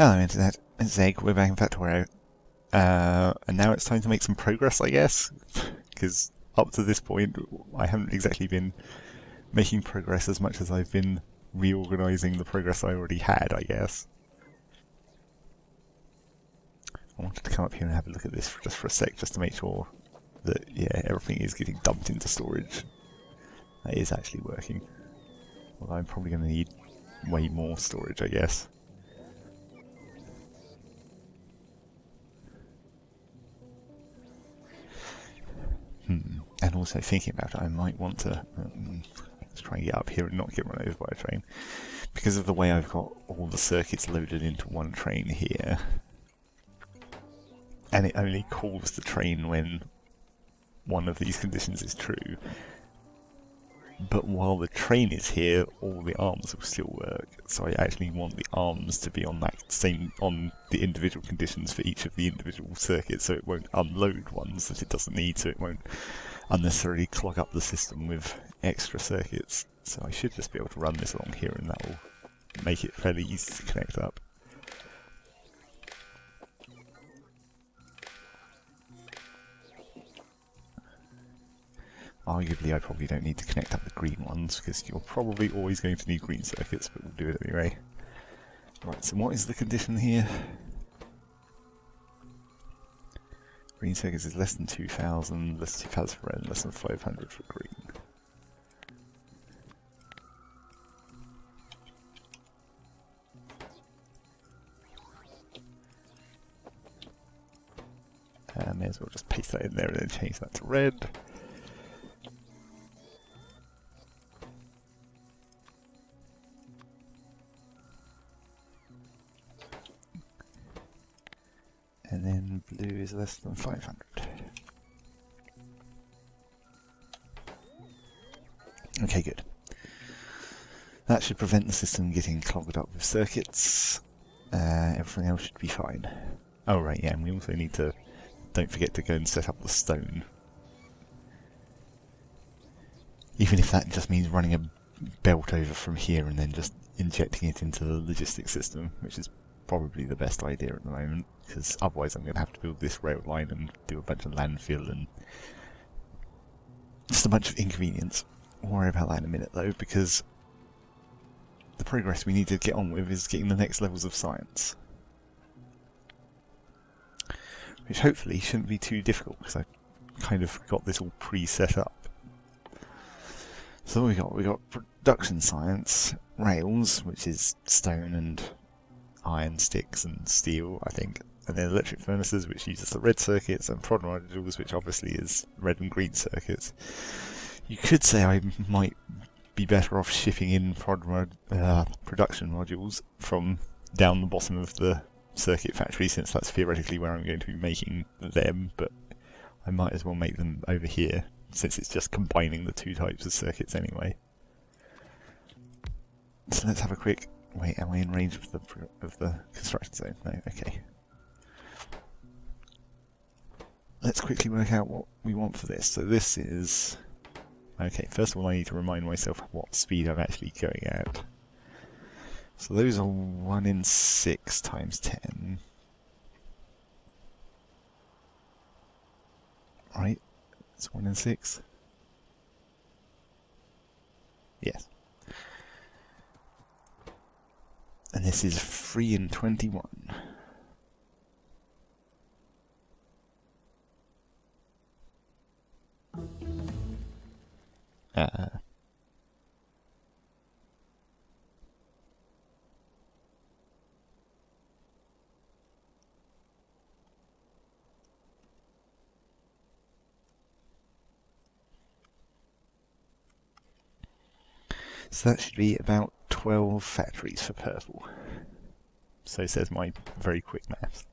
Hello Internet, it's Zeg, we're back in Factorio. And now it's time to make some progress, I guess, because up to this point I haven't exactly been making progress as much as I've been reorganising the progress I already had, I guess. I wanted to come up here and have a look at this just for a sec, just to make sure that, yeah, everything is getting dumped into storage. That is actually working. Although I'm probably going to need way more storage, I guess. And also thinking about it, I might want to let's try and get up here and not get run over by a train. Because of the way I've got all the circuits loaded into one train here, and it only calls the train when one of these conditions is true. But while the train is here, all the arms will still work. So I actually want the arms to be on on the individual conditions for each of the individual circuits, so it won't unload ones that it doesn't need, so it won't unnecessarily clog up the system with extra circuits. So I should just be able to run this along here, and that will make it fairly easy to connect up. Arguably, I probably don't need to connect up the green ones, because you're probably always going to need green circuits, but we'll do it anyway. Right, so what is the condition here? Green circuits is less than 2,000, less than 2,000 for red, and less than 500 for green. May as well just paste that in there and then change that to red. And then blue is less than 500. Okay, good. That should prevent the system getting clogged up with circuits. Everything else should be fine. Oh right, yeah, and we also need to, don't forget to go and set up the stone. Even if that just means running a belt over from here and then just injecting it into the logistics system, which is probably the best idea at the moment, because otherwise I'm going to have to build this rail line and do a bunch of landfill and just a bunch of inconvenience. We'll worry about that in a minute though, because the progress we need to get on with is getting the next levels of science. Which hopefully shouldn't be too difficult, because I've kind of got this all pre-set up. So we got production science, rails, which is stone and iron sticks and steel, I think, and then electric furnaces, which uses the red circuits, and prod modules, which obviously is red and green circuits. You could say I might be better off shipping in production modules from down the bottom of the circuit factory, since that's theoretically where I'm going to be making them, but I might as well make them over here, since it's just combining the two types of circuits anyway. So let's have a quick... Wait, am I in range of the construction zone? No, okay. Let's quickly work out what we want for this. So this is... Okay, first of all I need to remind myself what speed I'm actually going at. So those are 1 in 6 times 10. Right? It's 1 in 6? Yes. And this is 3 in 21. So that should be about 12 factories for purple. So says my very quick maths.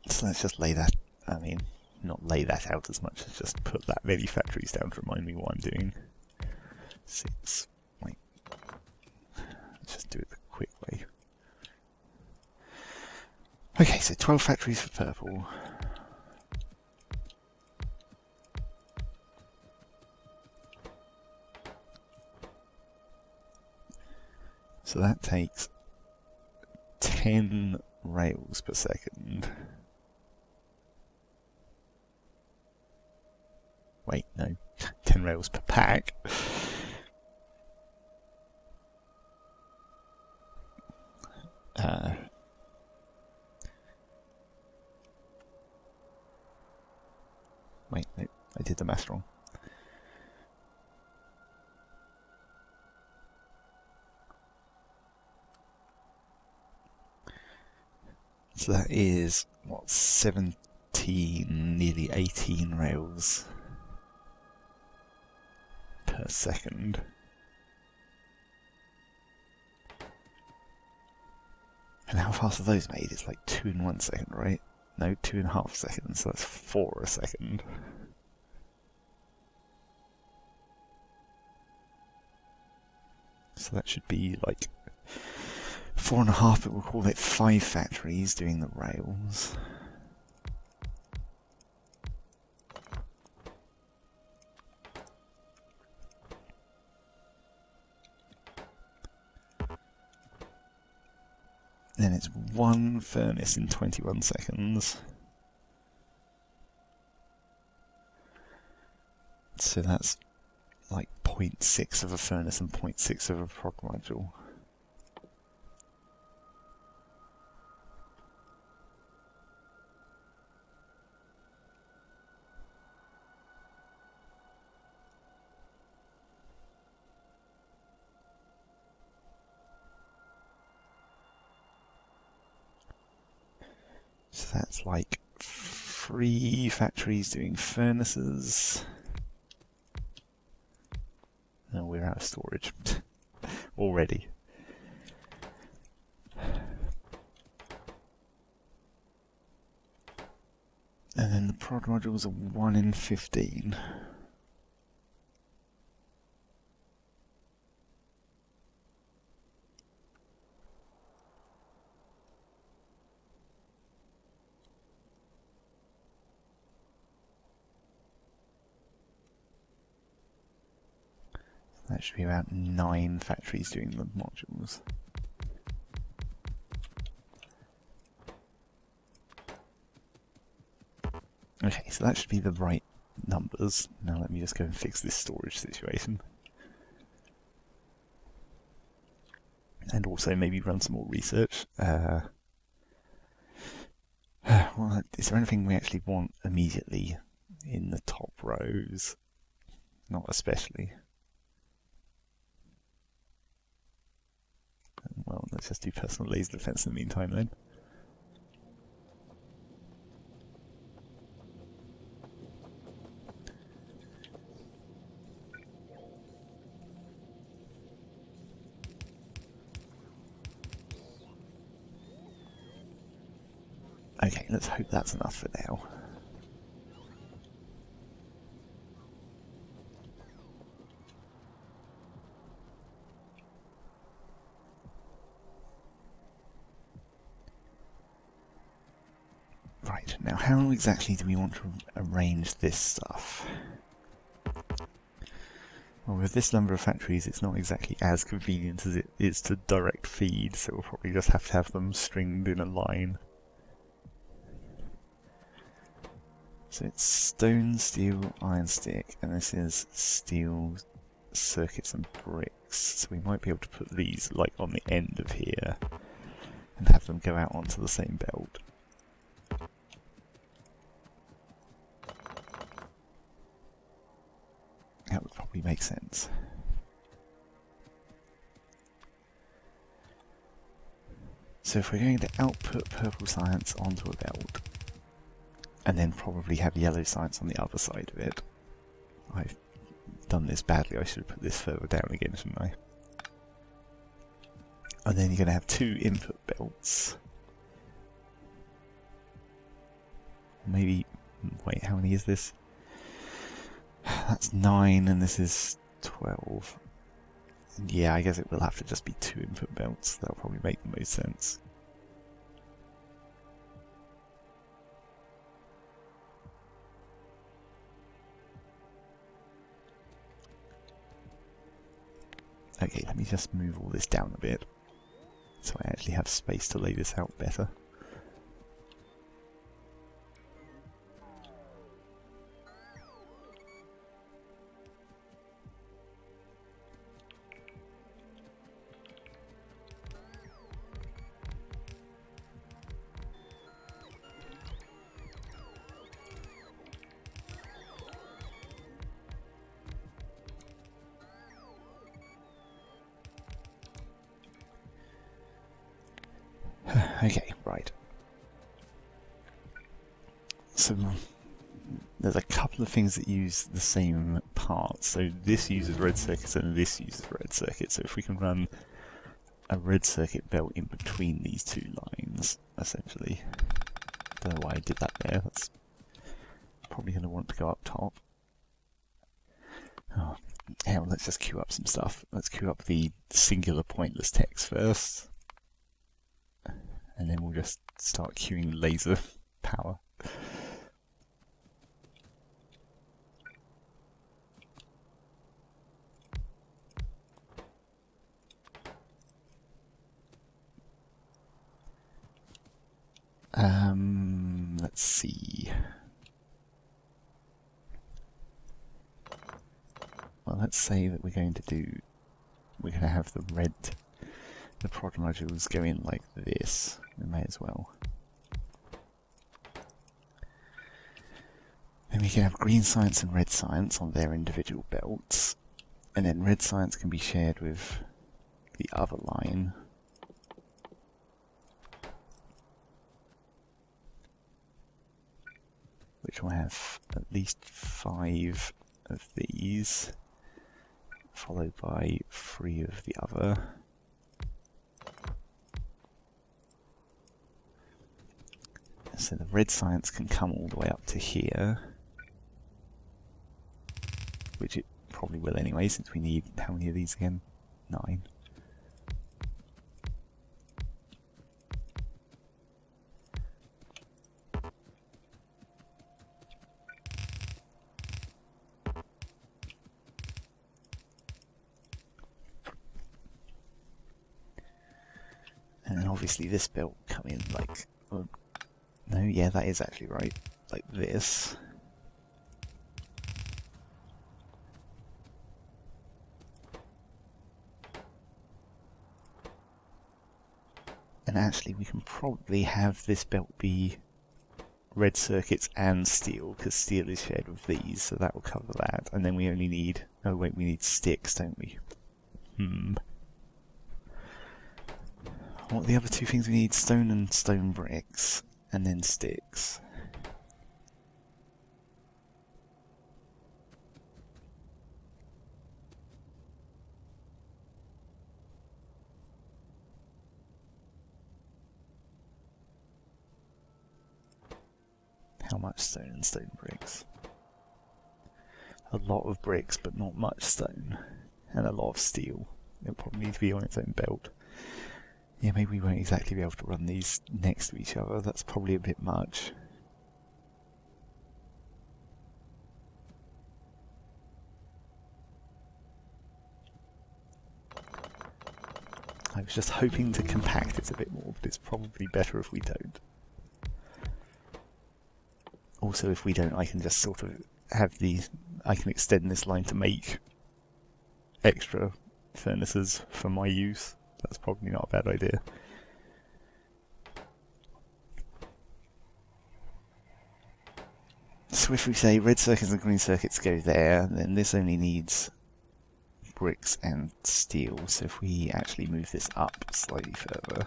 So let's just lay that, I mean, not lay that out as much as just put that many factories down to remind me what I'm doing. 6, wait, let's just do it the quick way. Okay, so 12 factories for purple. So that takes 10 rails per second. Wait, no, 10 rails per pack. Wait, no, I did the math wrong. So that is, what, 17, nearly 18 rails per second. And how fast are those made? It's like 2 in 1 second, right? No, 2.5 seconds, so that's 4 a second. So that should be like 4.5, but we'll call it 5 factories doing the rails. Then it's 1 furnace in 21 seconds. So that's like 0.6 of a furnace and 0.6 of a prod module. So that's like 3 factories doing furnaces. No, we're out of storage already. And then the prod modules are 1 in 15. That should be about 9 factories doing the modules. Okay, so that should be the right numbers. Now let me just go and fix this storage situation. And also maybe run some more research. Well, is there anything we actually want immediately in the top rows? Not especially. Well, let's just do personal laser defense in the meantime then. Okay, let's hope that's enough for now. Right, now how exactly do we want to arrange this stuff? Well, with this number of factories, it's not exactly as convenient as it is to direct feed, so we'll probably just have to have them stringed in a line. So it's stone, steel, iron stick, and this is steel, circuits and bricks. So we might be able to put these like on the end of here and have them go out onto the same belt. That would probably make sense. So if we're going to output purple science onto a belt, and then probably have yellow science on the other side of it. I've done this badly, I should have put this further down again, shouldn't I? And then you're going to have 2 input belts. Maybe, wait, how many is this? That's 9 and this is 12. Yeah, I guess it will have to just be 2 input belts. That'll probably make the most sense. Okay, let me just move all this down a bit. so I actually have space to lay this out better. Okay, right. So there's a couple of things that use the same parts. So this uses red circuits and this uses red circuits. So if we can run a red circuit belt in between these two lines, essentially. Don't know why I did that there. That's probably going to want to go up top. Oh, hell, let's just queue up some stuff. Let's queue up the singular pointless text first. And then we'll just start queuing laser power. Let's see. Well, let's say that we're going to have the prod modules go in like this. We may as well. Then we can have green science and red science on their individual belts, and then red science can be shared with the other line. Which will have at least 5 of these, followed by 3 of the other. So the red science can come all the way up to here, which it probably will anyway, since we need, how many of these again? 9. And then obviously this belt will come in like, oh, no, yeah, that is actually right, like this. And actually we can probably have this belt be red circuits and steel, because steel is shared with these, so that will cover that. And then we only need, oh wait, we need sticks, don't we? What are the other 2 things we need? Stone and stone bricks, and then sticks. How much stone and stone bricks? A lot of bricks, but not much stone. And a lot of steel. It'll probably need to be on its own belt. Yeah, maybe we won't exactly be able to run these next to each other. That's probably a bit much. I was just hoping to compact it a bit more, but it's probably better if we don't. Also, if we don't, I can just sort of have I can extend this line to make extra furnaces for my use. That's probably not a bad idea. So if we say red circuits and green circuits go there, then this only needs bricks and steel. So if we actually move this up slightly further,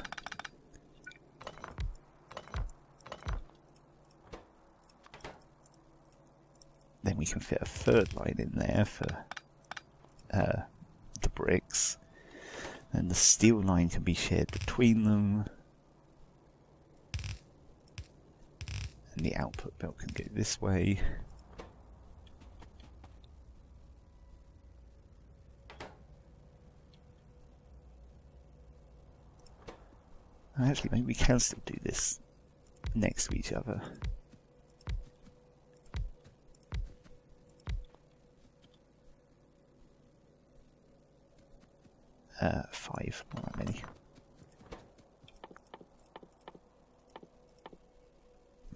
then we can fit a 3rd line in there for the bricks. And the steel line can be shared between them. And the output belt can go this way. Actually, maybe we can still do this next to each other. 5, not that many.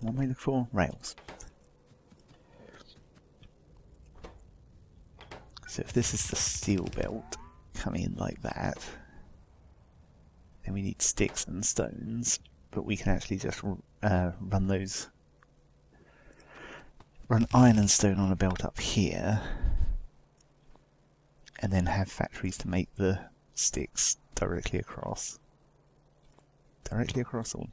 What am I looking for? Rails. So if this is the steel belt coming in like that, then we need sticks and stones, but we can actually just run iron and stone on a belt up here, and then have factories to make the sticks directly across. Directly across all.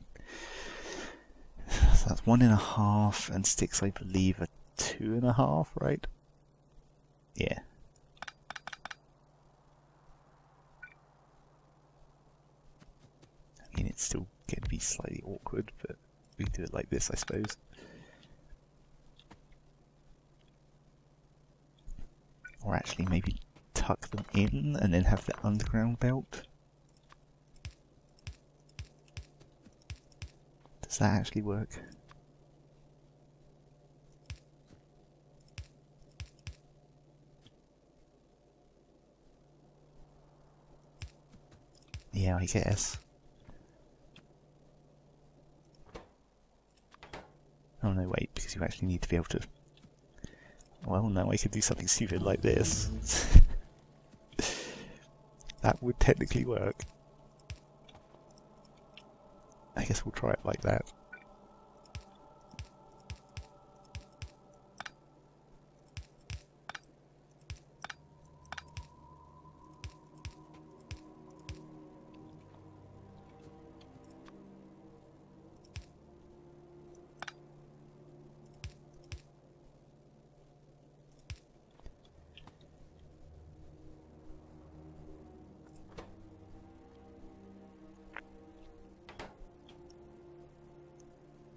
So that's 1.5, and sticks I believe are 2.5, right? Yeah. I mean, it's still going to be slightly awkward, but we can do it like this, I suppose. Or actually maybe tuck them in and then have the underground belt. Does that actually work? Yeah, I guess. Oh no, wait, because you actually need to be able to... Well, no, I could do something stupid like this. That would technically work. I guess we'll try it like that.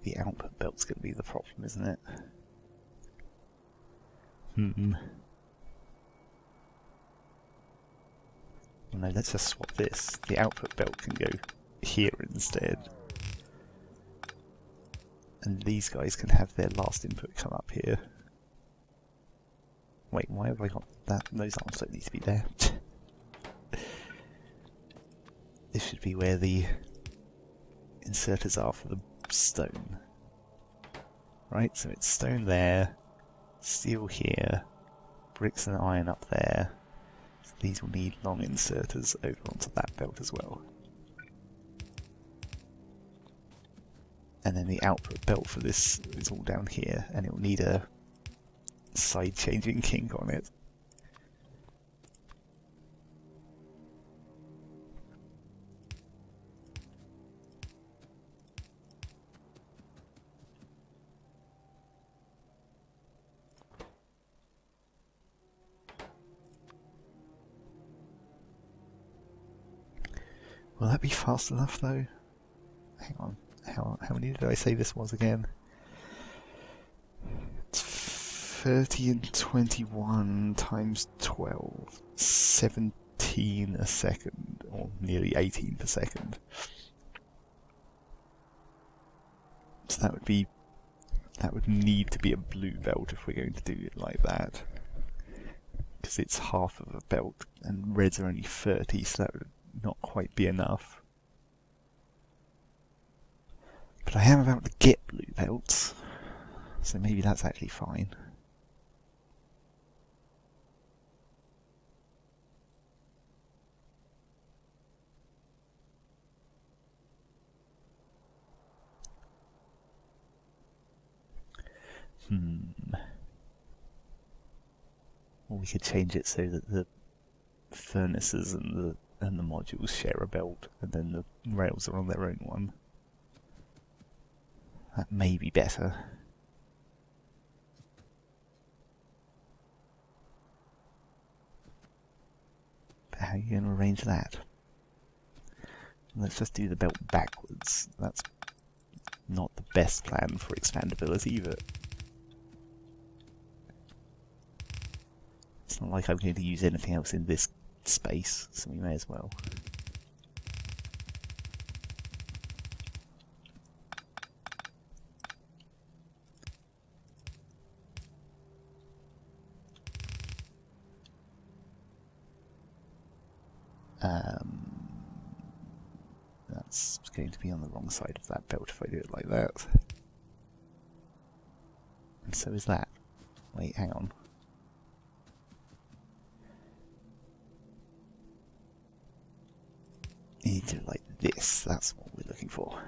The output belt's going to be the problem, isn't it? Well, no, let's just swap this. The output belt can go here instead. And these guys can have their last input come up here. Wait, why have I got that? Those arms don't need to be there. This should be where the inserters are for the stone. Right, so it's stone there, steel here, bricks and iron up there. So these will need long inserters over onto that belt as well. And then the output belt for this is all down here, and it will need a side changing kink on it. Will that be fast enough though? Hang on, how many did I say this was again? It's 30 and 21 times 12, 17 a second, or nearly 18 per second. So that would need to be a blue belt if we're going to do it like that. Because it's half of a belt, and reds are only 30, so that would not quite be enough. But I am about to get blue belts, so maybe that's actually fine. Or we could change it so that the furnaces and the modules share a belt, and then the rails are on their own one. That may be better. But how are you going to arrange that? Let's just do the belt backwards. That's not the best plan for expandability, but it's not like I'm going to use anything else in this space, so we may as well. That's going to be on the wrong side of that belt if I do it like that. and so is that. Wait, hang on. You need to do it like this, that's what we're looking for.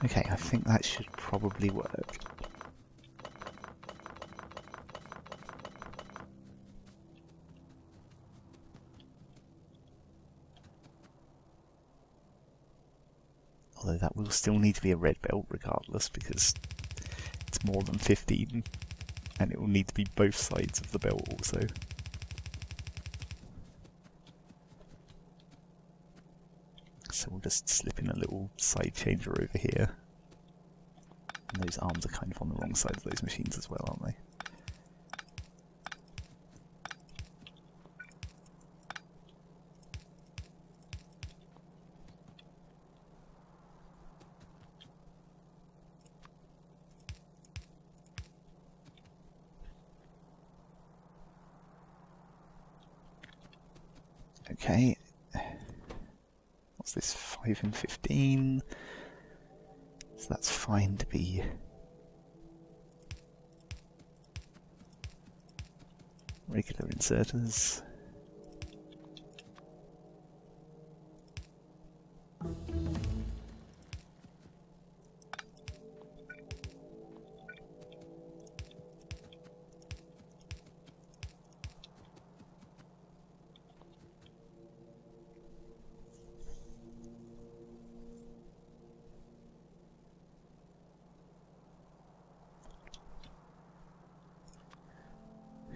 Okay, I think that should probably work. Although that will still need to be a red belt regardless, because it's more than 15, and it will need to be both sides of the belt also. So we'll just slip in a little side changer over here. And those arms are kind of on the wrong side of those machines as well, aren't they? Okay. What's this? 5 and 15. So that's fine to be regular inserters.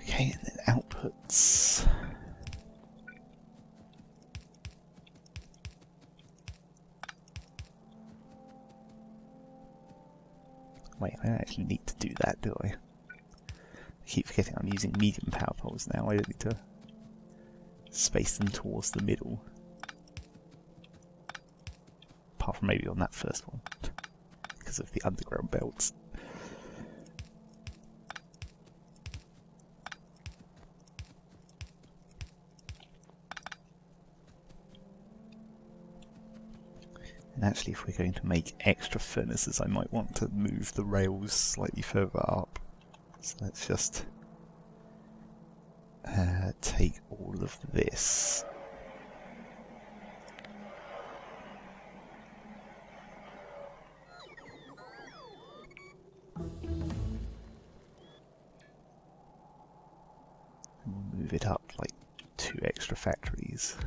Okay, and then outputs. Wait, I don't actually need to do that, do I? I keep forgetting I'm using medium power poles now. I don't need to space them towards the middle. Apart from maybe on that first one, because of the underground belts. And actually, if we're going to make extra furnaces, I might want to move the rails slightly further up. So let's just take all of this. And we'll move it up like 2 extra factories.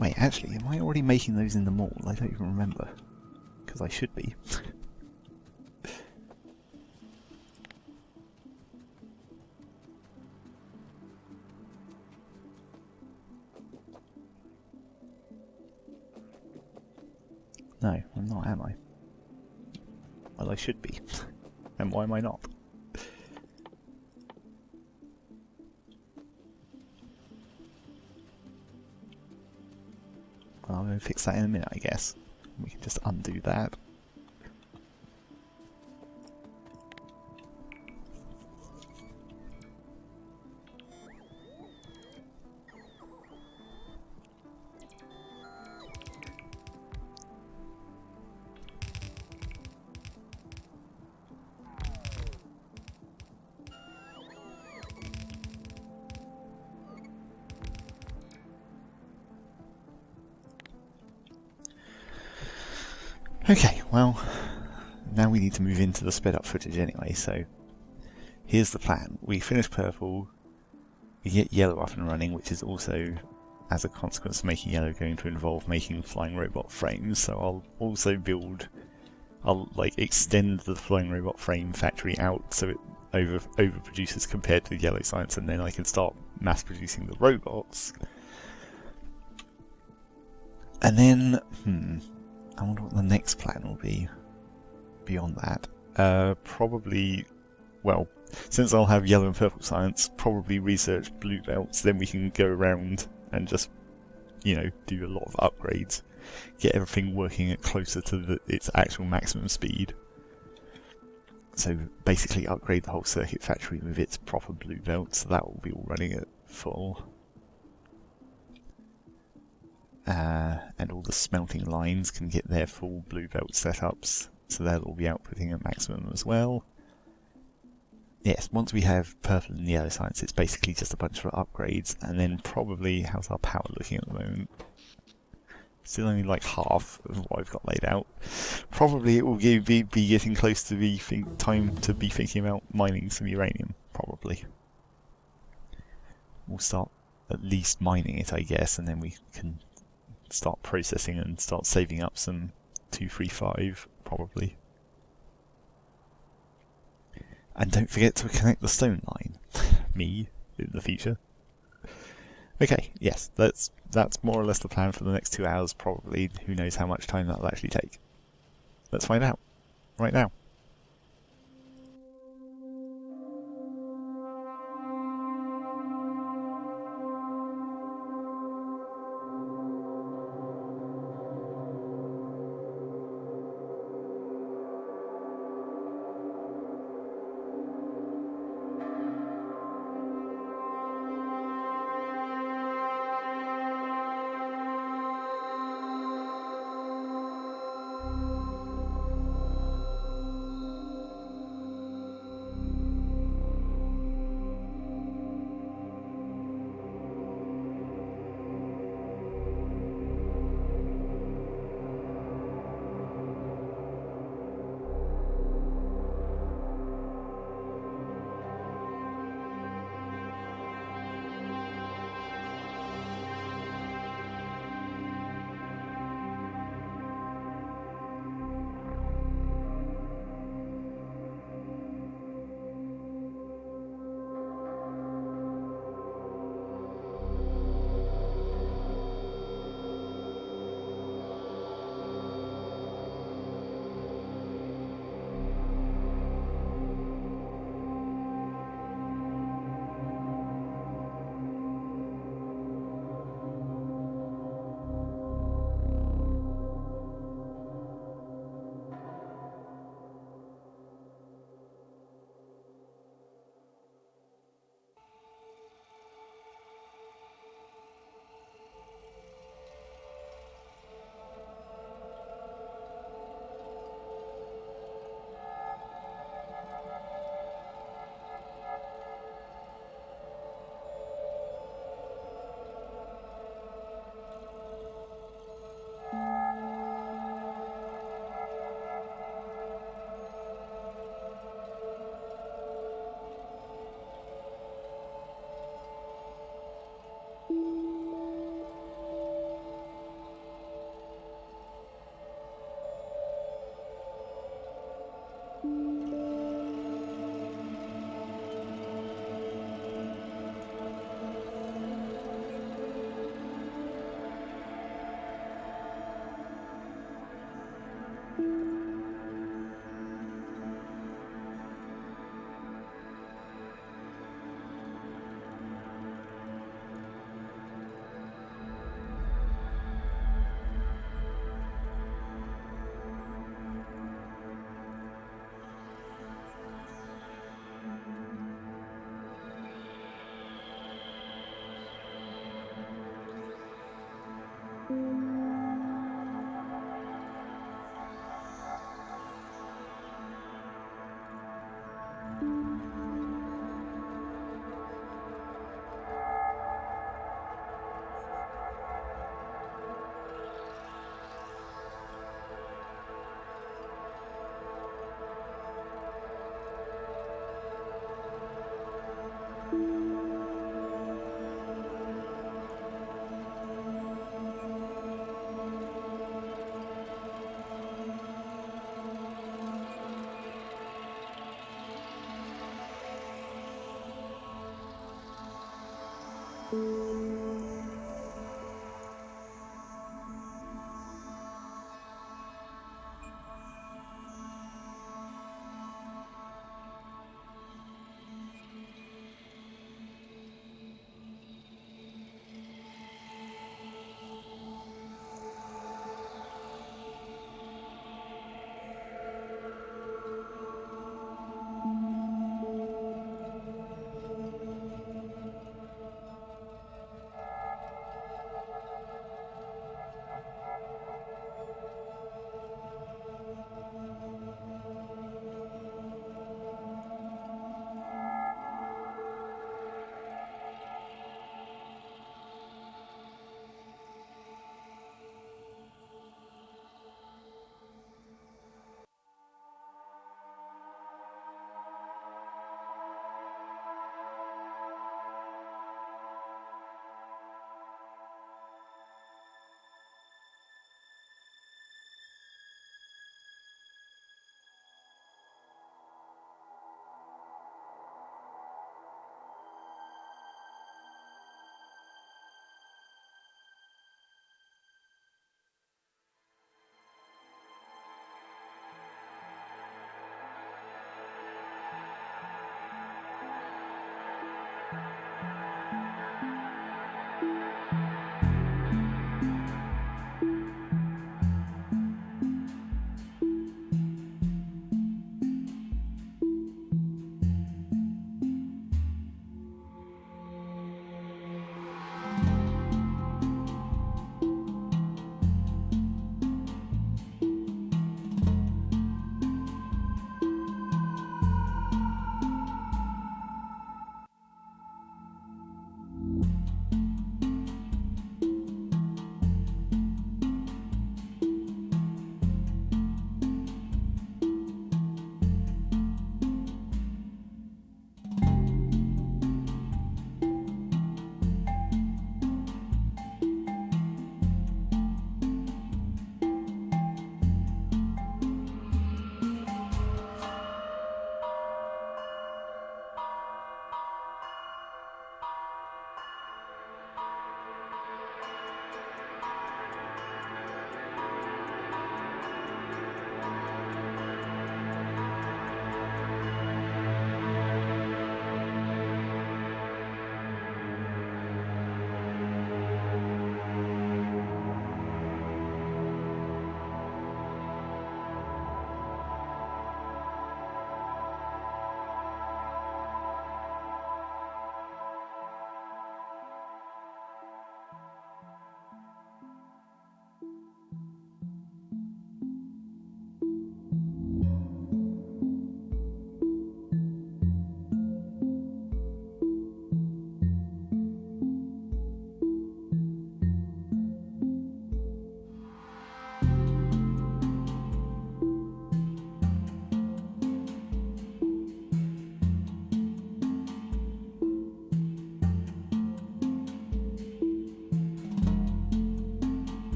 Wait, actually, am I already making those in the mall? I don't even remember. Because I should be. No, I'm not, am I? Well, I should be. And why am I not? Well, I'm going to fix that in a minute, I guess. We can just undo that. Okay, well, now we need to move into the sped up footage anyway, so here's the plan. We finish purple, we get yellow up and running, which is also, as a consequence of making yellow, going to involve making flying robot frames, so I'll also I'll like extend the flying robot frame factory out so it overproduces compared to the yellow science, and then I can start mass producing the robots. And then, I wonder what the next plan will be beyond that. Probably, well, since I'll have yellow and purple science, probably research blue belts, then we can go around and just do a lot of upgrades, get everything working at closer to its actual maximum speed. So basically upgrade the whole circuit factory with its proper blue belt, so that will be all running at full. And all the smelting lines can get their full blue belt setups, so they'll all be outputting at maximum as well. Yes, once we have purple and yellow science, it's basically just a bunch of upgrades, and then probably, how's our power looking at the moment? Still only like half of what I've got laid out. Probably it will be getting close to time to be thinking about mining some uranium, probably. We'll start at least mining it, I guess, and then we can start processing and start saving up some 235, probably. And don't forget to connect the stone line. Me, in the future. Okay, yes, that's more or less the plan for the next 2 hours, probably. Who knows how much time that'll actually take. Let's find out, right now.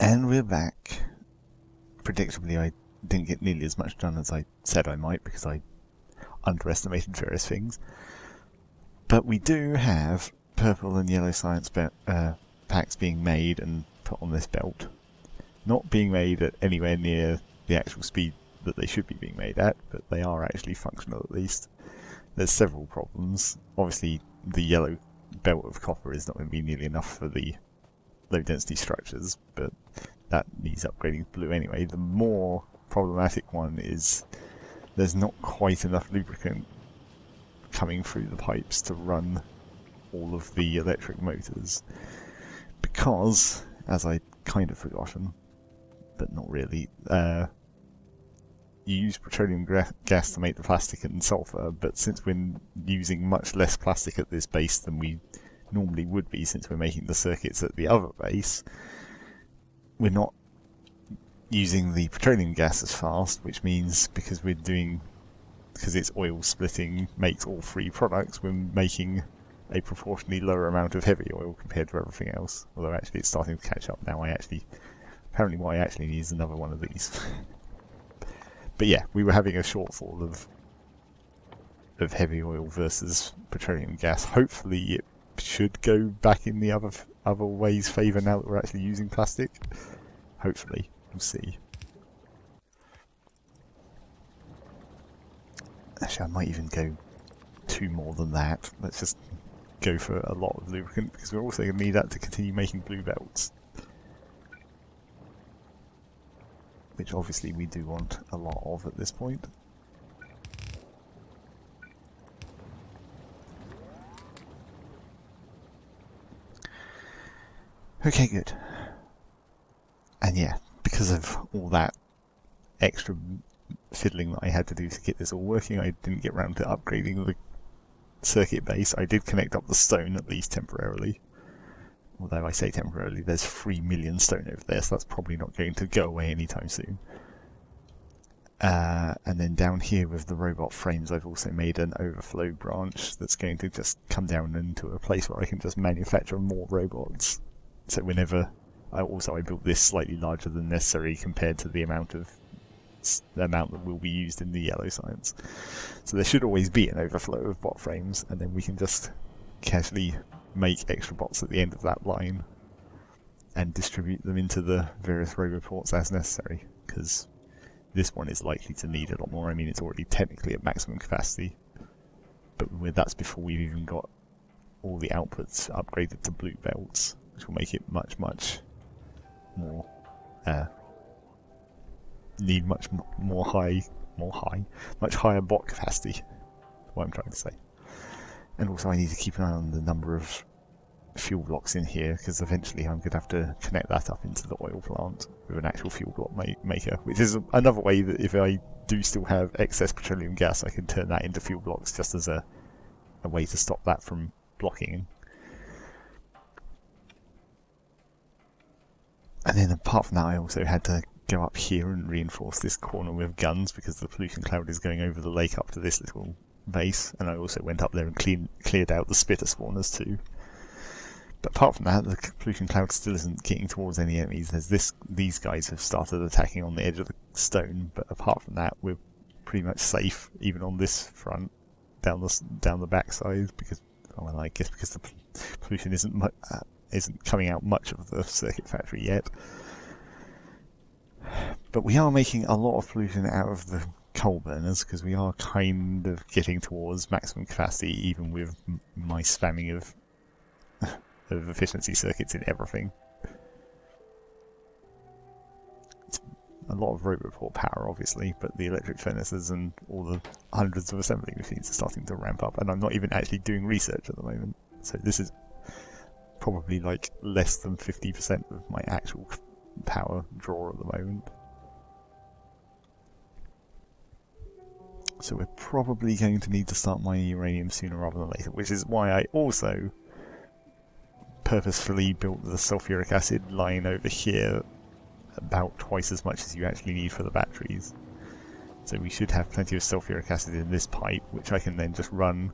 And we're back. Predictably, I didn't get nearly as much done as I said I might because I underestimated various things. But we do have purple and yellow science packs being made and put on this belt. Not being made at anywhere near the actual speed that they should be being made at, but they are actually functional at least. There's several problems. Obviously, the yellow belt of copper is not going to be nearly enough for the low density structures, but that needs upgrading to blue anyway. The more problematic one is there's not quite enough lubricant coming through the pipes to run all of the electric motors, because, as I'd kind of forgotten, but not really, you use petroleum gas to make the plastic and sulfur, but since we're using much less plastic at this base than we normally would be, since we're making the circuits at the other base, we're not using the petroleum gas as fast, which means because it's oil splitting makes all three products, we're making a proportionally lower amount of heavy oil compared to everything else. Although actually it's starting to catch up now. Apparently what I actually need is another one of these. But yeah, we were having a shortfall of heavy oil versus petroleum gas. Hopefully it should go back in the other way's favour now that we're actually using plastic. Hopefully. We'll see. Actually, I might even go 2 more than that. Let's just go for a lot of lubricant, because we're also going to need that to continue making blue belts. Which obviously we do want a lot of at this point. Okay, good. And yeah, because of all that extra fiddling that I had to do to get this all working, I didn't get round to upgrading the circuit base. I did connect up the stone, at least temporarily. Although I say temporarily, there's 3 million stone over there, so that's probably not going to go away anytime soon. And then down here with the robot frames, I've also made an overflow branch that's going to just come down into a place where I can just manufacture more robots. So whenever... I built this slightly larger than necessary compared to the amount that will be used in the yellow science. So there should always be an overflow of bot frames, and then we can just casually make extra bots at the end of that line and distribute them into the various roboports as necessary, because this one is likely to need a lot more. I mean, it's already technically at maximum capacity, but that's before we've even got all the outputs upgraded to blue belts, which will make it much more need much higher bot capacity, is what I'm trying to say. And also I need to keep an eye on the number of fuel blocks in here, because eventually I'm going to have to connect that up into the oil plant with an actual fuel block maker, which is another way that if I do still have excess petroleum gas, I can turn that into fuel blocks just as a way to stop that from blocking. And then apart from that, I also had to go up here and reinforce this corner with guns, because the pollution cloud is going over the lake up to this little base, and I also went up there and cleared out the spitter spawners too. But apart from that, the pollution cloud still isn't getting towards any enemies. These guys have started attacking on the edge of the stone, but apart from that, we're pretty much safe, even on this front, down the backside, because the pollution isn't coming out much of the circuit factory yet. But we are making a lot of pollution out of the coal burners, because we are kind of getting towards maximum capacity, even with my spamming of efficiency circuits in everything. It's a lot of roboport power, obviously, but the electric furnaces and all the hundreds of assembly machines are starting to ramp up, and I'm not even actually doing research at the moment. So this is probably like less than 50% of my actual power draw at the moment. So we're probably going to need to start mining uranium sooner rather than later, which is why I also purposefully built the sulfuric acid line over here about twice as much as you actually need for the batteries. So we should have plenty of sulfuric acid in this pipe, which I can then just run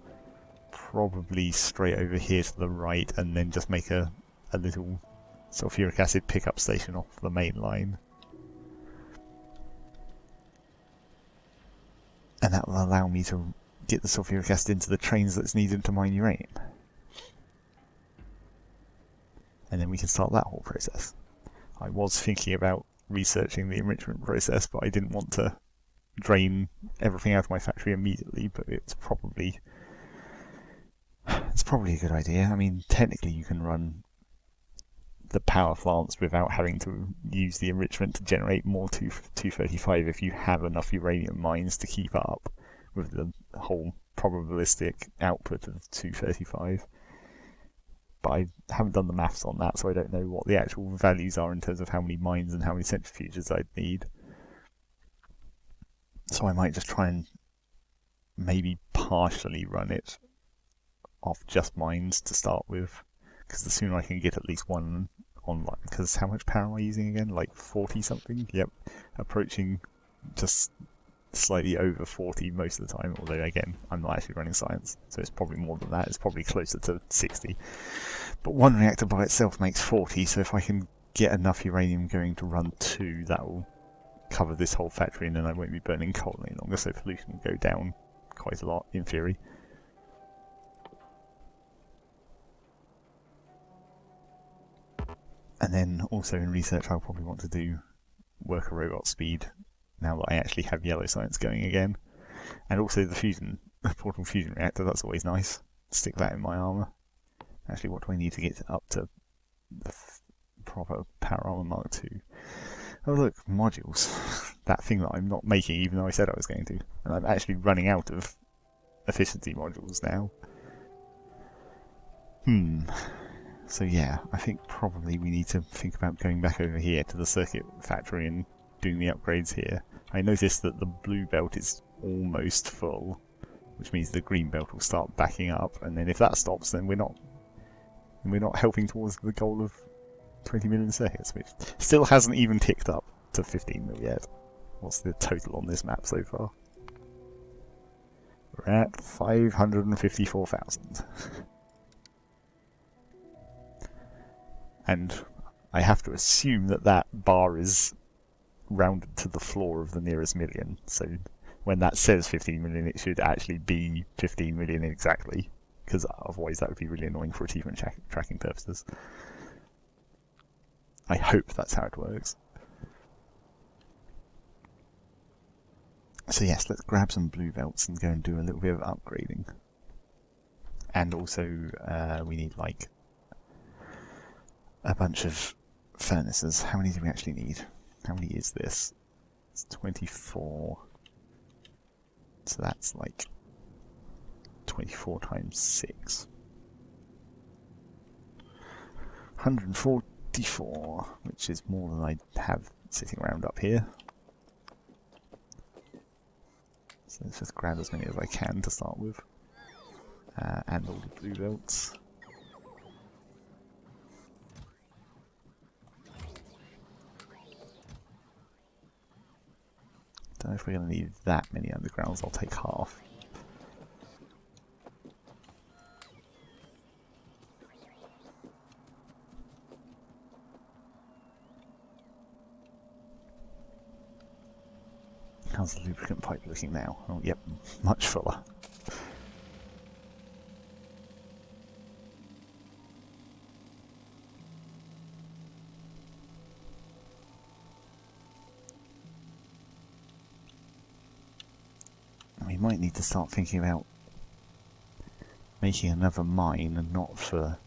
probably straight over here to the right, and then just make a little sulfuric acid pickup station off the main line. And that will allow me to get the sulfuric acid into the trains that's needed to mine uranium. And then we can start that whole process. I was thinking about researching the enrichment process, but I didn't want to drain everything out of my factory immediately, but it's probably a good idea. I mean, technically you can run the power plants without having to use the enrichment to generate more 235 if you have enough uranium mines to keep up with the whole probabilistic output of 235. But I haven't done the maths on that, so I don't know what the actual values are in terms of how many mines and how many centrifuges I'd need. So I might just try and maybe partially run it off just mines to start with, because the sooner I can get at least one online, because how much power am I using again? Like 40 something? Yep, approaching just slightly over 40 most of the time, although again, I'm not actually running science, so it's probably more than that. It's probably closer to 60. But one reactor by itself makes 40, so if I can get enough uranium going to run 2, that will cover this whole factory, and then I won't be burning coal any longer, so pollution will go down quite a lot, in theory. And then also in research, I'll probably want to do worker robot speed now that I actually have yellow science going again. And also the portable fusion reactor, that's always nice. Stick that in my armour. Actually, what do I need to get up to the proper power armour Mark II? Oh look, modules. That thing that I'm not making even though I said I was going to. And I'm actually running out of efficiency modules now. So yeah, I think probably we need to think about going back over here to the circuit factory and doing the upgrades here. I noticed that the blue belt is almost full, which means the green belt will start backing up, and then if that stops, then we're not helping towards the goal of 20 million circuits, which still hasn't even ticked up to 15 mil yet. What's the total on this map so far? We're at 554,000. And I have to assume that that bar is rounded to the floor of the nearest million. So when that says 15 million, it should actually be 15 million exactly, because otherwise that would be really annoying for achievement tracking purposes. I hope that's how it works. So yes, let's grab some blue belts and go and do a little bit of upgrading. And also we need like a bunch of furnaces. How many do we actually need? How many is this? It's 24. So that's like 24 times 6. 144, which is more than I have sitting around up here. So let's just grab as many as I can to start with. And all the blue belts. Don't know if we're going to need that many undergrounds. I'll take half. How's the lubricant pipe looking now? Oh, yep, much fuller. We might need to start thinking about making another mine, and not for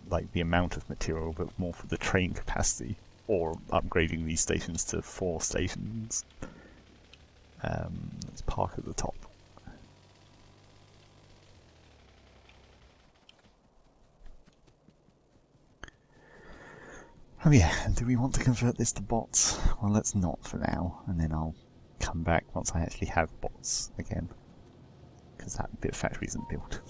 like the amount of material, but more for the train capacity, or upgrading these stations to 4 stations. Let's park at the top. Oh yeah, and do we want to convert this to bots? Well, let's not for now, and then I'll come back once I actually have bots again, because that bit of factory isn't built.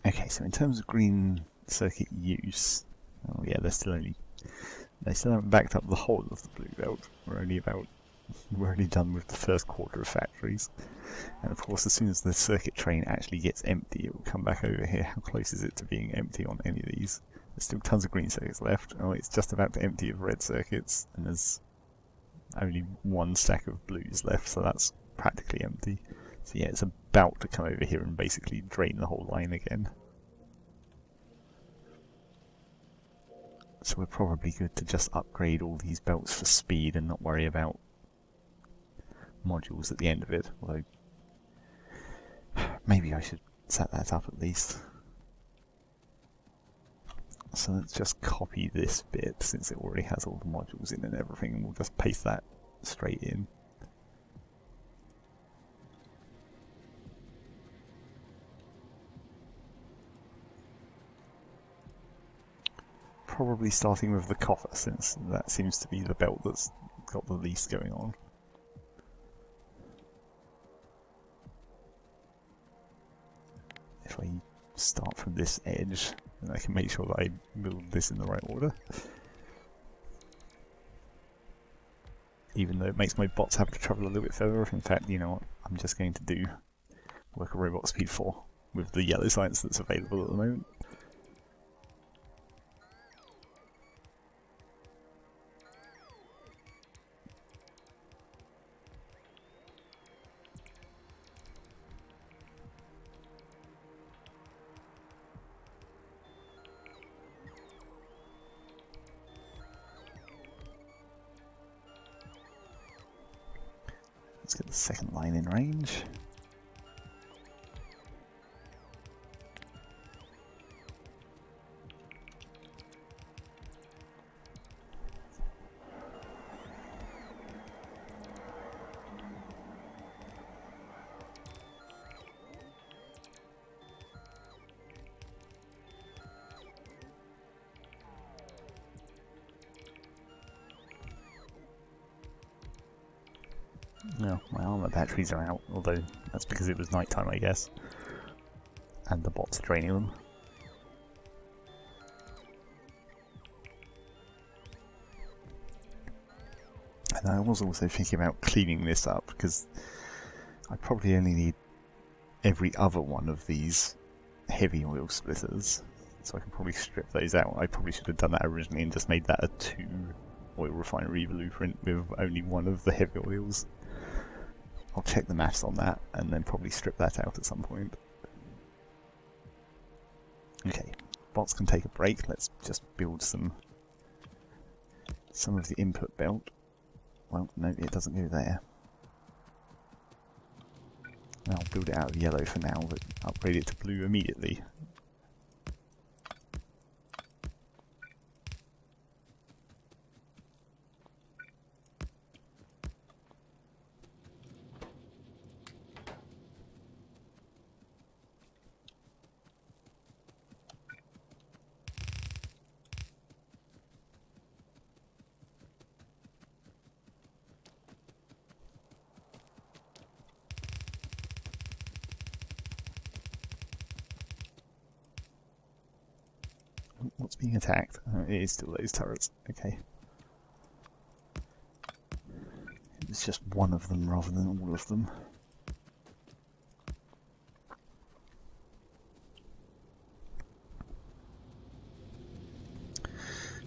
Okay, so in terms of green circuit use, oh yeah, they still haven't backed up the whole of the blue belt. We're only done with the first quarter of factories. And of course, as soon as the circuit train actually gets empty, it will come back over here. How close is it to being empty on any of these? There's still tons of green circuits left. Oh, it's just about to empty of red circuits, and there's only one stack of blues left, so that's practically empty. So yeah, it's about to come over here and basically drain the whole line again. So we're probably good to just upgrade all these belts for speed and not worry about modules at the end of it, although maybe I should set that up at least. So let's just copy this bit, since it already has all the modules in and everything, and we'll just paste that straight in. Probably starting with the copper, since that seems to be the belt that's got the least going on. If I start from this edge, then I can make sure that I build this in the right order. Even though it makes my bots have to travel a little bit further. In fact, you know what, I'm just going to do worker robot speed 4 with the yellow science that's available at the moment. Let's get the second line in range. No, my armor batteries are out, although that's because it was night time, I guess. And the bots are draining them. And I was also thinking about cleaning this up, because I probably only need every other one of these heavy oil splitters, so I can probably strip those out. I probably should have done that originally and just made that a 2 oil refinery blueprint with only one of the heavy oils. I'll check the maths on that and then probably strip that out at some point. Okay, bots can take a break. Let's just build some of the input belt. Well, no, it doesn't go there. I'll build it out of yellow for now, but upgrade it to blue immediately. What's being attacked? It is still those turrets. Okay. It's just one of them rather than all of them.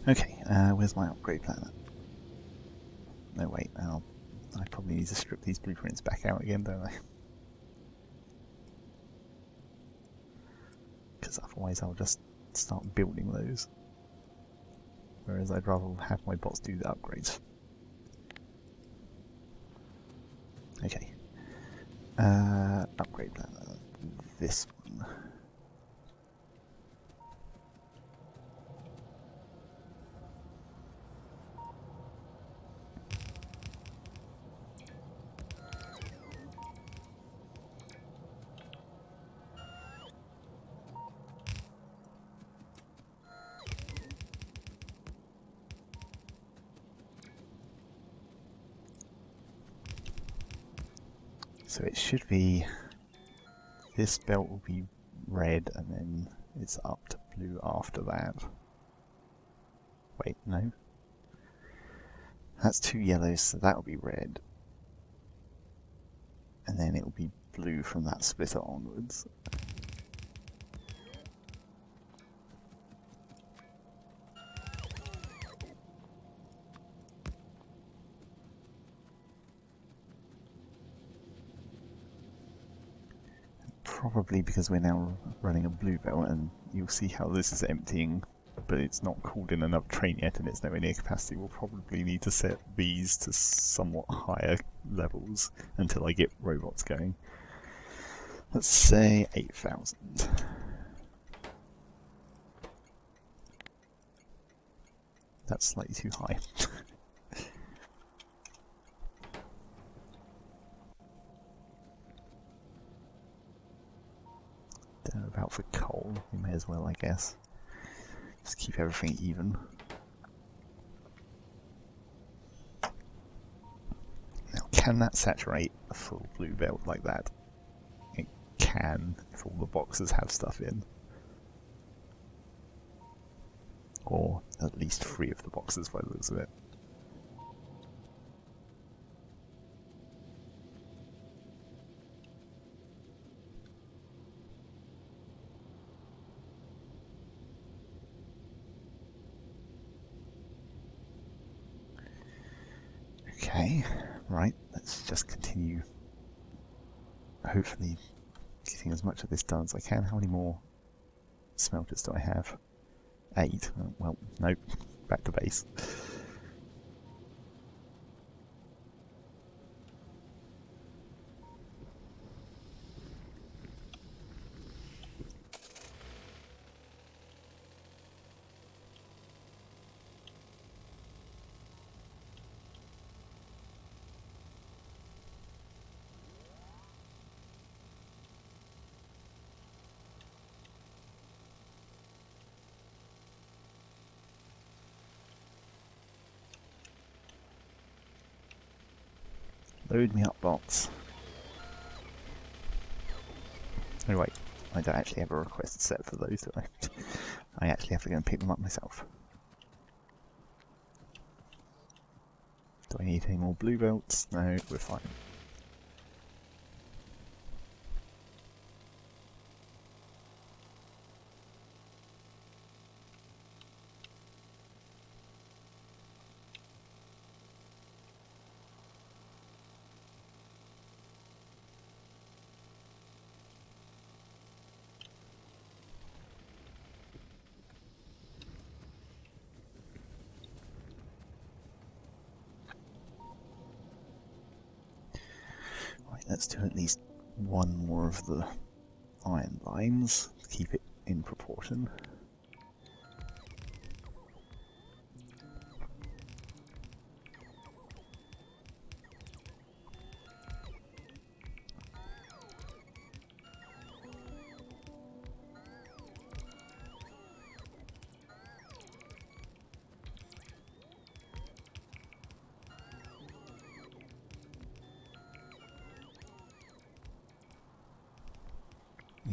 Okay, where's my upgrade plan? No, wait, I probably need to strip these blueprints back out again, don't I? Because otherwise I'll just start building those. Whereas I'd rather have my bots do the upgrades. Okay. Upgrade plan. This one. So it should be, this belt will be red and then it's up to blue after that. Wait, no. That's 2 yellows, so that'll be red. And then then it'll be blue from that splitter onwards. Probably because we're now running a blue belt, and you'll see how this is emptying, but it's not called in another train yet and it's nowhere near capacity. We'll probably need to set these to somewhat higher levels until I get robots going. Let's say 8,000. That's slightly too high. Don't know about for coal, we may as well, I guess. Just keep everything even. Now, can that saturate a full blue belt like that? It can, if all the boxes have stuff in. Or at least 3 of the boxes by the looks of it. Okay, right, let's just continue, hopefully getting as much of this done as I can. How many more smelters do I have? 8. Well, nope, back to base. Load me up, bots. Oh wait, I don't actually have a request set for those, do I? I actually have to go and pick them up myself. Do I need any more blue belts? No, we're fine. Let's do at least one more of the iron lines to keep it in proportion.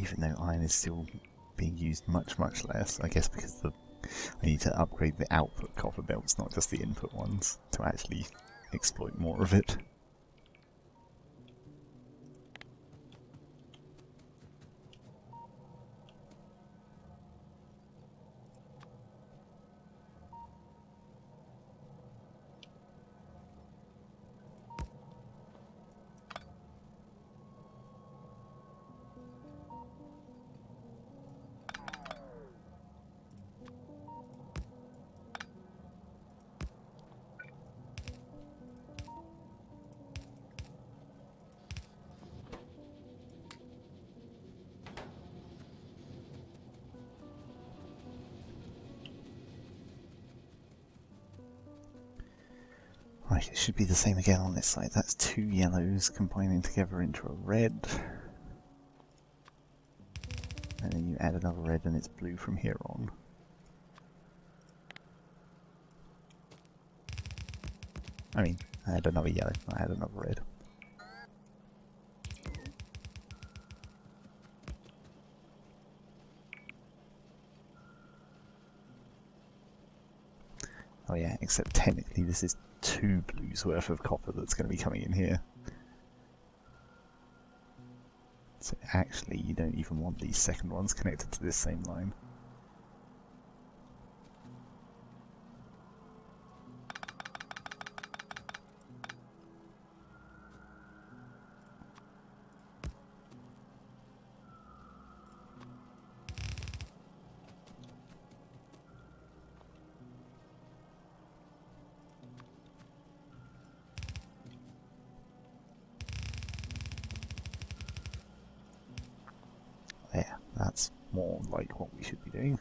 Even though iron is still being used much less, I guess because I need to upgrade the output copper belts, not just the input ones, to actually exploit more of it. Right, it should be the same again on this side. That's 2 yellows combining together into a red. And then you add another red and it's blue from here on. I mean, I add another yellow, I add another red. Oh yeah, except technically this is 2 blues worth of copper that's going to be coming in here. So actually you don't even want these second ones connected to this same line. There, that's more like what we should be doing.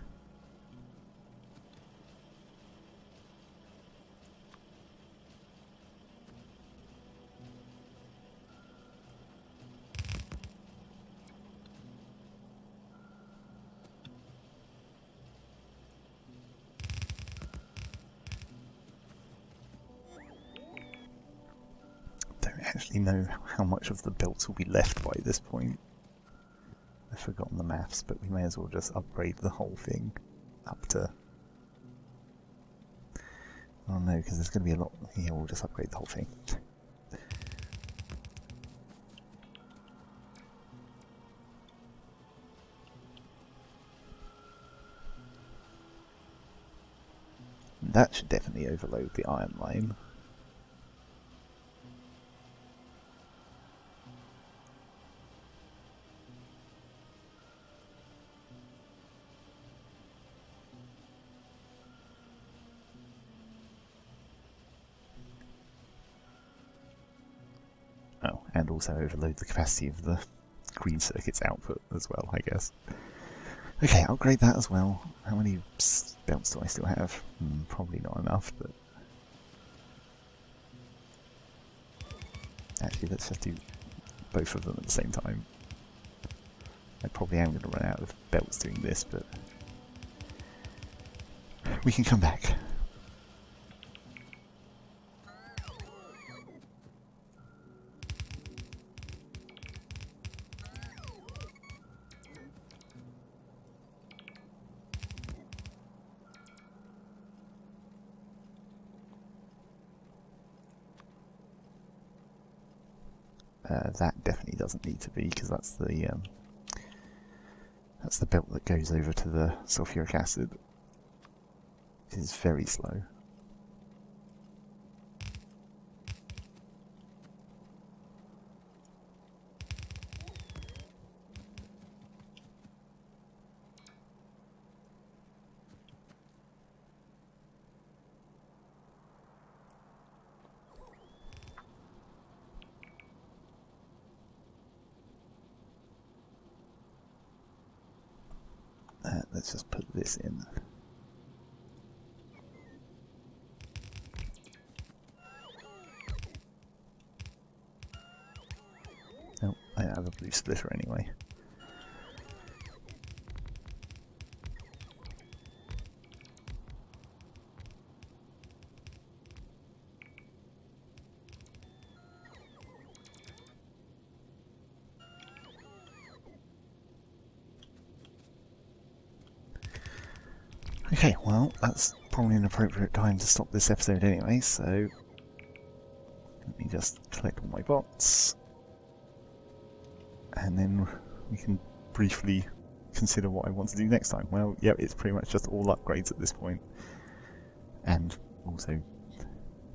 Don't actually know how much of the belts will be left by this point. I've forgotten the maths, but we may as well just upgrade the whole thing up to... Oh no, because there's going to be a lot... Yeah, we'll just upgrade the whole thing. That should definitely overload the iron line. Oh, and also overload the capacity of the green circuit's output as well, I guess. Okay, upgrade that as well. How many belts do I still have? Probably not enough, but... Actually, let's just do both of them at the same time. I probably am going to run out of belts doing this, but... we can come back. That definitely doesn't need to be, because that's the belt that goes over to the sulfuric acid. It is very slow. Let's just put this in. Oh, I have a blue splitter anyway. Okay, well, that's probably an appropriate time to stop this episode anyway, so let me just collect all my bots, and then we can briefly consider what I want to do next time. Well, yeah, it's pretty much just all upgrades at this point, and also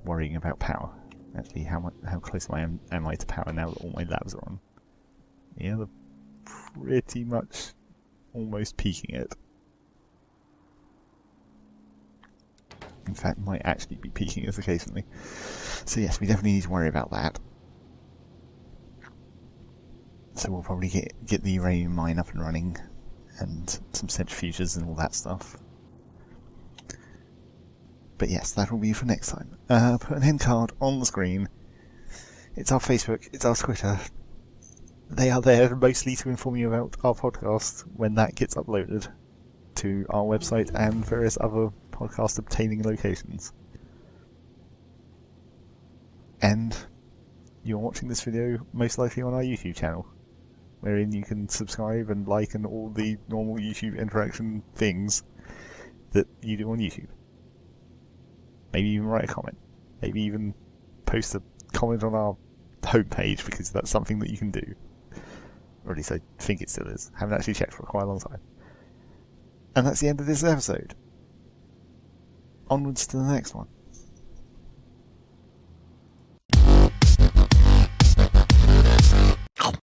worrying about power. Actually, how close am I to power now that all my labs are on? Yeah, they're pretty much almost peaking it. In fact, might actually be peaking us occasionally. So yes, we definitely need to worry about that. So we'll probably get the uranium mine up and running, and some centrifuges and all that stuff. But yes, that will be for next time. Put an end card on the screen. It's our Facebook, it's our Twitter. They are there mostly to inform you about our podcast when that gets uploaded to our website and various other podcast obtaining locations. And you're watching this video most likely on our YouTube channel, wherein you can subscribe and like and all the normal YouTube interaction things that you do on YouTube. Maybe even write a comment. Maybe even post a comment on our homepage, because that's something that you can do. Or at least I think it still is. Haven't actually checked for quite a long time. And that's the end of this episode. Onwards to the next one.